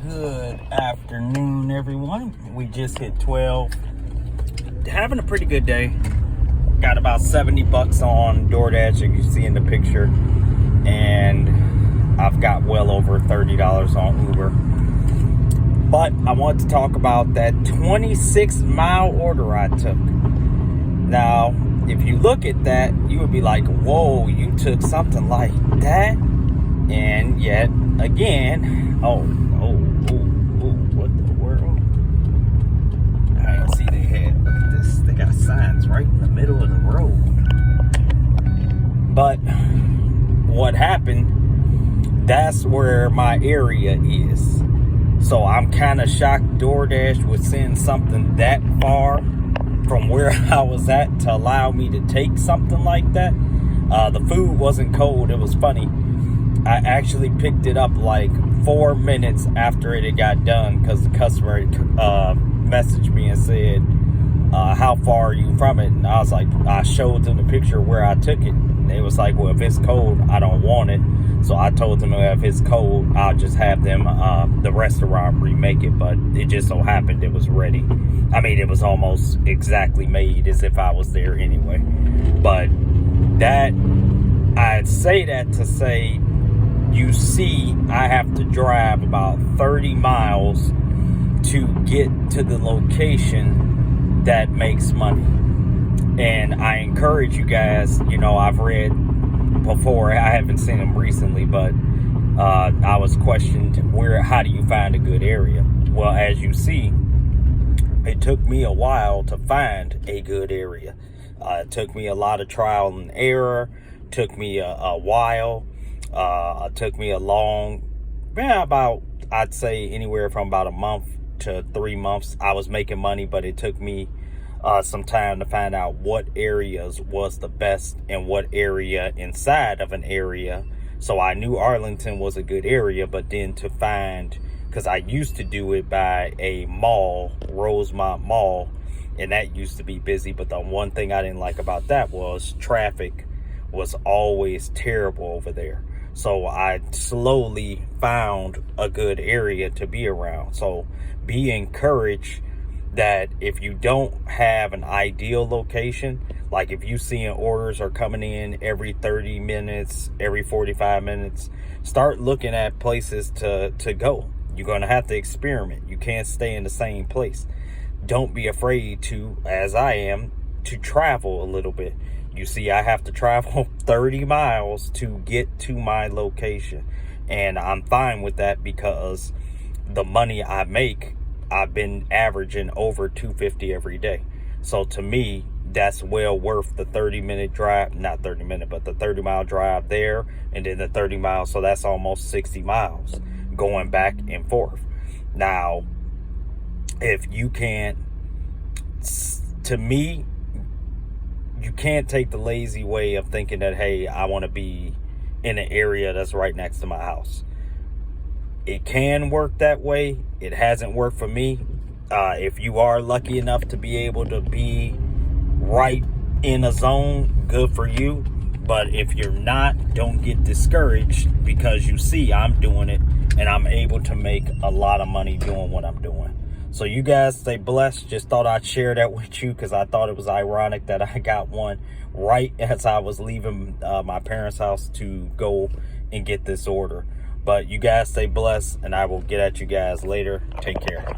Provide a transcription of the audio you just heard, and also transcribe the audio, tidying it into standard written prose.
Good afternoon, everyone. We just hit 12. Having a pretty good day. Got about 70 bucks on DoorDash, as you see in the picture. And I've got well over $30 on Uber. But I want to talk about that 26-mile order I took. Now, if you look at that, you would be like, whoa, you took something like that? And yet, again, what the world? I didn't see they had, look at this, they got signs right in the middle of the road. But what happened, that's where my area is. So I'm kind of shocked DoorDash would send something that far from where I was at to allow me to take something like that. The food wasn't cold. It was funny. I actually picked it up like 4 minutes after it had got done because the customer messaged me and said, how far are you from it? And I was like, I showed them the picture where I took it. And they was like, well, if it's cold, I don't want it. So I told them if it's cold, I'll just have them, the restaurant remake it. But it just so happened it was ready. I mean, it was almost exactly made as if I was there anyway. But that, I'd say that to say, you see, I have to drive about 30 miles to get to the location that makes money. And I encourage you guys, you know, I've read before, I haven't seen them recently, but I was questioned, how do you find a good area? Well, as you see, it took me a while to find a good area. It took me a lot of trial and error, took me a while. It took me a long, I'd say anywhere from about a month to 3 months. I was making money, but it took me some time to find out what areas was the best and what area inside of an area. So I knew Arlington was a good area, but then to find, because I used to do it by a mall, Rosemont Mall, and that used to be busy. But the one thing I didn't like about that was traffic was always terrible over there. So I slowly found a good area to be around. So be encouraged that if you don't have an ideal location, like if you seeing orders are coming in every 30 minutes, every 45 minutes, start looking at places to go. You're going to have to experiment. You can't stay in the same place. Don't be afraid to, as I am, to travel a little bit. You see, I have to travel 30 miles to get to my location. And I'm fine with that because the money I make, I've been averaging over $250 every day. So to me, that's well worth the 30-minute drive, not 30-minute, but the 30-mile drive there and then the 30 miles. So that's almost 60 miles going back and forth. Now, if you can't, to me, you can't take the lazy way of thinking that, hey, I want to be in an area that's right next to my house. It can work that way. It hasn't worked for me. If you are lucky enough to be able to be right in a zone, good for you. But if you're not, don't get discouraged because you see I'm doing it and I'm able to make a lot of money doing what I'm doing. So you guys stay blessed. Just thought I'd share that with you because I thought it was ironic that I got one right as I was leaving my parents' house to go and get this order. But you guys stay blessed, and I will get at you guys later. Take care.